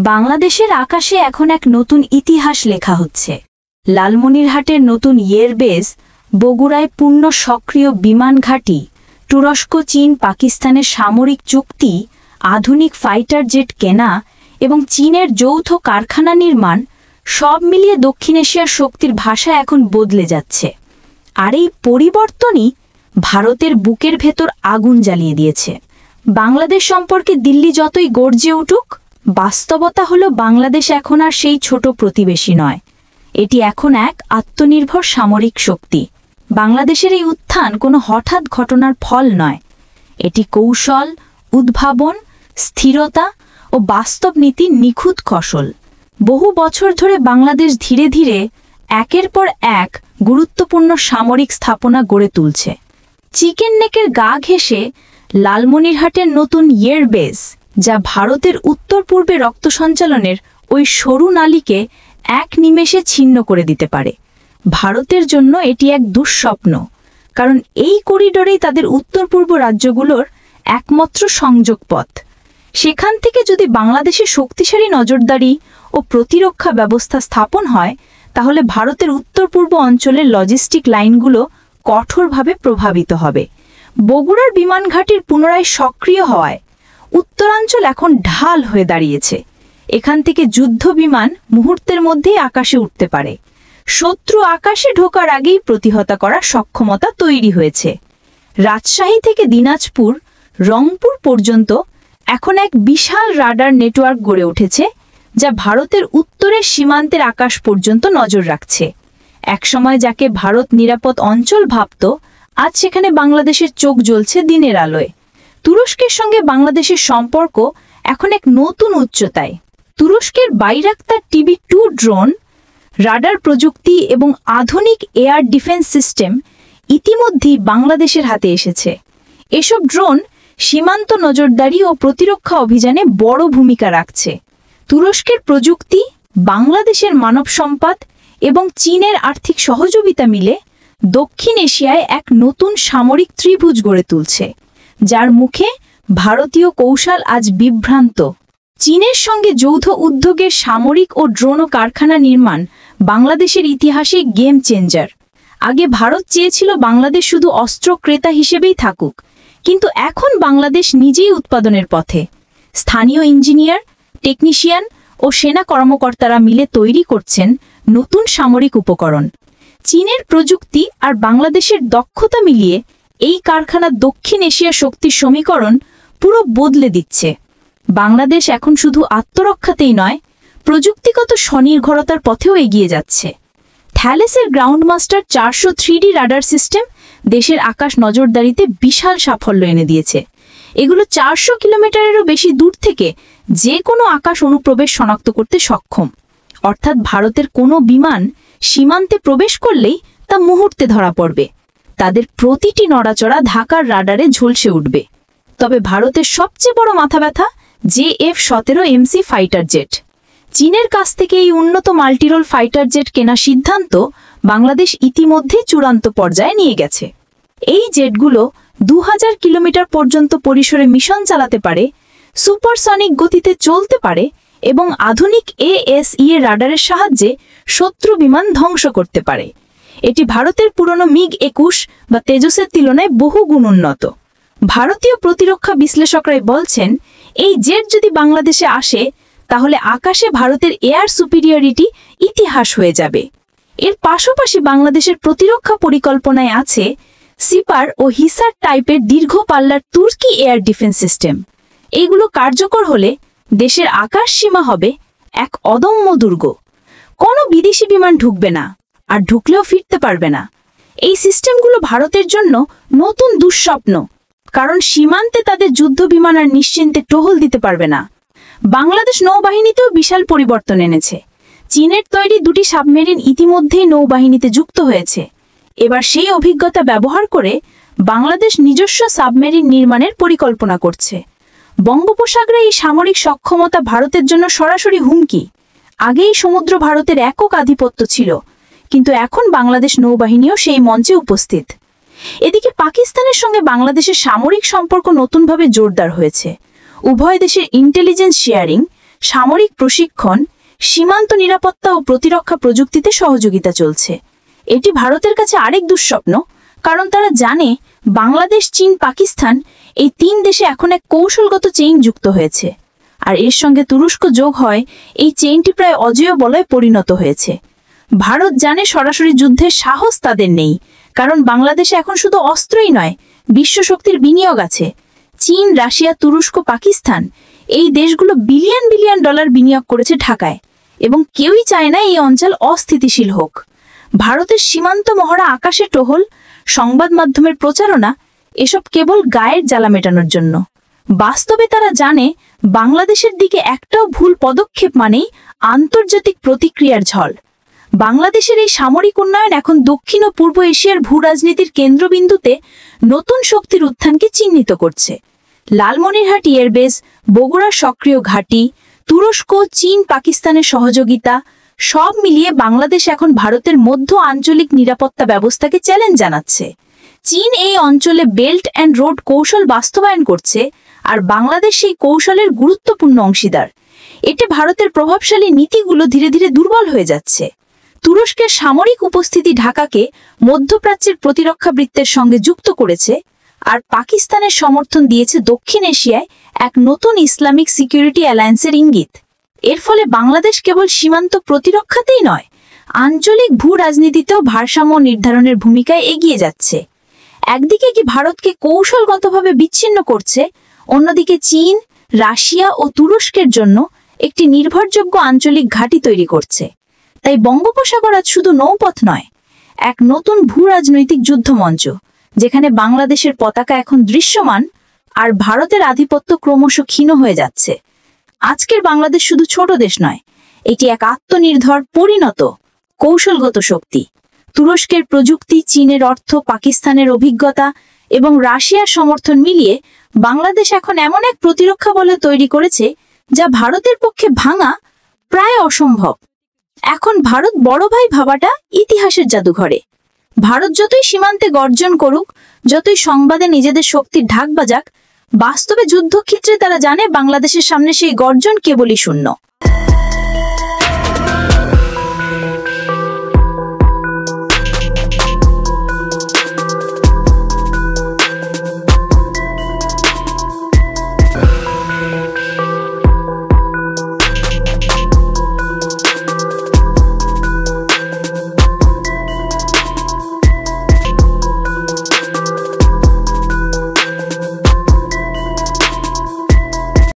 বাংলাদেশের আকাশে এখন এক নতুন ইতিহাস লেখা হচ্ছে। লালমনিরহাটের নতুন এয়ারবেস, বগুড়ায় পূর্ণ সক্রিয় বিমান ঘাঁটি, তুরস্ক চীন পাকিস্তানের সামরিক চুক্তি, আধুনিক ফাইটার জেট কেনা এবং চীনের যৌথ কারখানা নির্মাণ, সব মিলিয়ে দক্ষিণ এশিয়ার শক্তির ভাষা এখন বদলে যাচ্ছে। আর এই পরিবর্তনই ভারতের বুকের ভেতর আগুন জ্বালিয়ে দিয়েছে। বাংলাদেশ সম্পর্কে দিল্লি যতই গর্জে উঠুক, বাস্তবতা হলো বাংলাদেশ এখন আর সেই ছোট প্রতিবেশী নয়, এটি এখন এক আত্মনির্ভর সামরিক শক্তি। বাংলাদেশের এই উত্থান কোনো হঠাৎ ঘটনার ফল নয়, এটি কৌশল, উদ্ভাবন, স্থিরতা ও বাস্তব নীতির নিখুঁত কৌশল। বহু বছর ধরে বাংলাদেশ ধীরে ধীরে একের পর এক গুরুত্বপূর্ণ সামরিক স্থাপনা গড়ে তুলছে। চিকেন নেকের গা ঘেঁষে লালমনিরহাটের নতুন এয়ারবেস, যা ভারতের উত্তর পূর্বে রক্ত সঞ্চালনের ওই সরু নালীকে এক নিমেষে ছিন্ন করে দিতে পারে। ভারতের জন্য এটি এক দুঃস্বপ্ন, কারণ এই করিডোরেই তাদের উত্তর পূর্ব রাজ্যগুলোর একমাত্র সংযোগ পথ। সেখান থেকে যদি বাংলাদেশে শক্তিশালী নজরদারি ও প্রতিরক্ষা ব্যবস্থা স্থাপন হয়, তাহলে ভারতের উত্তর পূর্ব অঞ্চলের লজিস্টিক লাইনগুলো কঠোরভাবে প্রভাবিত হবে। বগুড়ার বিমান ঘাঁটির পুনরায় সক্রিয় হওয়ায় উত্তরাঞ্চল এখন ঢাল হয়ে দাঁড়িয়েছে। এখান থেকে যুদ্ধ বিমান মুহূর্তের মধ্যেই আকাশে উঠতে পারে। শত্রু আকাশে ঢোকার আগেই প্রতিহত করার সক্ষমতা তৈরি হয়েছে। রাজশাহী থেকে দিনাজপুর, রংপুর পর্যন্ত এখন এক বিশাল রাডার নেটওয়ার্ক গড়ে উঠেছে, যা ভারতের উত্তরের সীমান্তের আকাশ পর্যন্ত নজর রাখছে। একসময় যাকে ভারত নিরাপদ অঞ্চল ভাবত, আজ সেখানে বাংলাদেশের চোখ জ্বলছে দিনের আলোয়। তুরস্কের সঙ্গে বাংলাদেশের সম্পর্ক এখন এক নতুন উচ্চতায়। তুরস্কের বাইরাক্তার TB2 ড্রোন, রাডার প্রযুক্তি এবং আধুনিক এয়ার ডিফেন্স সিস্টেম ইতিমধ্যেই বাংলাদেশের হাতে এসেছে। এসব ড্রোন সীমান্ত নজরদারি ও প্রতিরক্ষা অভিযানে বড় ভূমিকা রাখছে। তুরস্কের প্রযুক্তি, বাংলাদেশের মানব সম্পদ এবং চীনের আর্থিক সহযোগিতা মিলে দক্ষিণ এশিয়ায় এক নতুন সামরিক ত্রিভুজ গড়ে তুলছে, যার মুখে ভারতীয় কৌশল আজ বিভ্রান্ত। চীনের সঙ্গে যৌথ উদ্যোগের সামরিক ও ড্রোন কারখানা নির্মাণ বাংলাদেশের ইতিহাসে গেম চেঞ্জার। আগে ভারত চেয়েছিল বাংলাদেশ শুধু অস্ত্র ক্রেতা হিসেবেই থাকুক, কিন্তু এখন বাংলাদেশ নিজেই উৎপাদনের পথে। স্থানীয় ইঞ্জিনিয়ার, টেকনিশিয়ান ও সেনা কর্মকর্তারা মিলে তৈরি করছেন নতুন সামরিক উপকরণ। চীনের প্রযুক্তি আর বাংলাদেশের দক্ষতা মিলিয়ে এই কারখানা দক্ষিণ এশিয়া শক্তির সমীকরণ পুরো বদলে দিচ্ছে। বাংলাদেশ এখন শুধু আত্মরক্ষাতেই নয়, প্রযুক্তিগত স্বনির্ভরতার পথেও এগিয়ে যাচ্ছে। থ্যালেসের গ্রাউন্ডমাস্টার 400 3D রাডার সিস্টেম দেশের আকাশ নজরদারিতে বিশাল সাফল্য এনে দিয়েছে। এগুলো 400 কিলোমিটারেরও বেশি দূর থেকে যে কোনো আকাশ অনুপ্রবেশ শনাক্ত করতে সক্ষম, অর্থাৎ ভারতের কোনো বিমান সীমান্তে প্রবেশ করলেই তা মুহূর্তে ধরা পড়বে। তাদের প্রতিটি নড়াচড়া ঢাকার রাডারে ঝলসে উঠবে। তবে ভারতের সবচেয়ে বড় মাথা ব্যথা F-17MC ফাইটার জেট। চীনের কাছ থেকে এই উন্নত মাল্টিরোল ফাইটার জেট কেনার সিদ্ধান্ত বাংলাদেশ ইতিমধ্যে চূড়ান্ত পর্যায়ে নিয়ে গেছে। এই জেটগুলো 2000 কিলোমিটার পর্যন্ত পরিসরে মিশন চালাতে পারে, সুপারসনিক গতিতে চলতে পারে এবং আধুনিক AESA রাডারের সাহায্যে শত্রু বিমান ধ্বংস করতে পারে। এটি ভারতের পুরনো MiG-21 বা তেজসের তুলনায় বহু গুণ উন্নত। ভারতীয় প্রতিরক্ষা বিশ্লেষকরাই বলছেন, এই জেট যদি বাংলাদেশে আসে, তাহলে আকাশে ভারতের এয়ার সুপিরিয়রিটি ইতিহাস হয়ে যাবে। এর পাশাপাশি বাংলাদেশের প্রতিরক্ষা পরিকল্পনায় আছে সিপার ও হিসার টাইপের দীর্ঘ পাল্লার তুর্কি এয়ার ডিফেন্স সিস্টেম। এগুলো কার্যকর হলে দেশের আকাশ সীমা হবে এক অদম্য দুর্গ। কোনো বিদেশি বিমান ঢুকবে না, আর ঢুকলেও ফিরতে পারবে না। এই সিস্টেমগুলো ভারতের জন্য নতুন দুঃস্বপ্ন, কারণ সীমান্তে তাদের যুদ্ধ বিমান আর নিশ্চিন্তে টহল দিতে পারবে না। বাংলাদেশ নৌবাহিনীতেও বিশাল পরিবর্তন এনেছে। চীনের তৈরি 2টি সাবমেরিন ইতিমধ্যেই নৌবাহিনীতে যুক্ত হয়েছে। এবার সেই অভিজ্ঞতা ব্যবহার করে বাংলাদেশ নিজস্ব সাবমেরিন নির্মাণের পরিকল্পনা করছে। বঙ্গোপসাগরে এই সামরিক সক্ষমতা ভারতের জন্য সরাসরি হুমকি। আগেই সমুদ্র ভারতের একক আধিপত্য ছিল, কিন্তু এখন বাংলাদেশ নৌবাহিনীও সেই মঞ্চে উপস্থিত। এদিকে পাকিস্তানের সঙ্গে বাংলাদেশের সামরিক সম্পর্ক নতুনভাবে জোরদার হয়েছে। উভয় দেশের ইন্টেলিজেন্স শেয়ারিং, সামরিক প্রশিক্ষণ, সীমান্ত নিরাপত্তা ও প্রতিরক্ষা প্রযুক্তিতে সহযোগিতা চলছে। এটি ভারতের কাছে আরেক দুঃস্বপ্ন, কারণ তারা জানে বাংলাদেশ, চীন, পাকিস্তান এই 3 দেশে এখন এক কৌশলগত চেইন যুক্ত হয়েছে। আর এর সঙ্গে তুরস্ক যোগ হয়, এই চেইনটি প্রায় অজেয় বলয়ে পরিণত হয়েছে। ভারত জানে সরাসরি যুদ্ধের সাহস তাদের নেই, কারণ বাংলাদেশে এখন শুধু অস্ত্রই নয়, বিশ্বশক্তির বিনিয়োগ আছে। চীন, রাশিয়া, তুরস্ক, পাকিস্তান এই দেশগুলো বিলিয়ন বিলিয়ন ডলার বিনিয়োগ করেছে ঢাকায়, এবং কেউই চায় না এই অঞ্চল অস্থিতিশীল হোক। ভারতের সীমান্ত মহড়া, আকাশে টহল, সংবাদ মাধ্যমের প্রচারণা এসব কেবল গায়ের জ্বালা মেটানোর জন্য। বাস্তবে তারা জানে বাংলাদেশের দিকে একটাও ভুল পদক্ষেপ মানেই আন্তর্জাতিক প্রতিক্রিয়ার ঝড়। বাংলাদেশের এই সামরিক উন্নয়ন এখন দক্ষিণ ও পূর্ব এশিয়ার ভূরাজনীতির কেন্দ্রবিন্দুতে নতুন শক্তির উত্থানকে চিহ্নিত করছে। লালমনিরহাট এয়ারবেস, বগুড়ার সক্রিয় ঘাঁটি, তুরস্ক, চীন, পাকিস্তানের সহযোগিতা সব মিলিয়ে বাংলাদেশ এখন ভারতের মধ্য আঞ্চলিক নিরাপত্তা ব্যবস্থাকে চ্যালেঞ্জ জানাচ্ছে। চীন এই অঞ্চলে বেল্ট অ্যান্ড রোড কৌশল বাস্তবায়ন করছে, আর বাংলাদেশ সেই কৌশলের গুরুত্বপূর্ণ অংশীদার। এতে ভারতের প্রভাবশালী নীতিগুলো ধীরে ধীরে দুর্বল হয়ে যাচ্ছে। তুরস্কের সামরিক উপস্থিতি ঢাকাকে মধ্যপ্রাচ্যের প্রতিরক্ষা বৃত্তের সঙ্গে যুক্ত করেছে, আর পাকিস্তানের সমর্থন দিয়েছে দক্ষিণ এশিয়ায় এক নতুন ইসলামিক সিকিউরিটি অ্যালায়েন্সের ইঙ্গিত। এর ফলে বাংলাদেশ কেবল সীমান্ত প্রতিরক্ষাতেই নয়, আঞ্চলিক ভূ রাজনীতিতেও ভারসাম্য নির্ধারণের ভূমিকায় এগিয়ে যাচ্ছে। একদিকে কি ভারতকে কৌশলগতভাবে বিচ্ছিন্ন করছে, অন্যদিকে চীন, রাশিয়া ও তুরস্কের জন্য একটি নির্ভরযোগ্য আঞ্চলিক ঘাঁটি তৈরি করছে। তাই বঙ্গোপসাগর আজ শুধু নৌপথ নয়, এক নতুন ভূ রাজনৈতিক যুদ্ধমঞ্চ, যেখানে বাংলাদেশের পতাকা এখন দৃশ্যমান আর ভারতের আধিপত্য ক্রমশ ক্ষীণ হয়ে যাচ্ছে। আজকের বাংলাদেশ শুধু ছোট দেশ নয়, এটি এক আত্মনির্ভর, পরিণত, কৌশলগত শক্তি। তুরস্কের প্রযুক্তি, চীনের অর্থ, পাকিস্তানের অভিজ্ঞতা এবং রাশিয়ার সমর্থন মিলিয়ে বাংলাদেশ এখন এমন এক প্রতিরক্ষা বলয় তৈরি করেছে যা ভারতের পক্ষে ভাঙা প্রায় অসম্ভব। এখন ভারত বড় ভাই ভাবাটা ইতিহাসের জাদুঘরে। ভারত যতই সীমান্তে গর্জন করুক, যতই সংবাদে নিজেদের শক্তির ঢাক বাজাক, বাস্তবে যুদ্ধক্ষেত্রে তারা জানে বাংলাদেশের সামনে সেই গর্জন কেবলই শূন্য।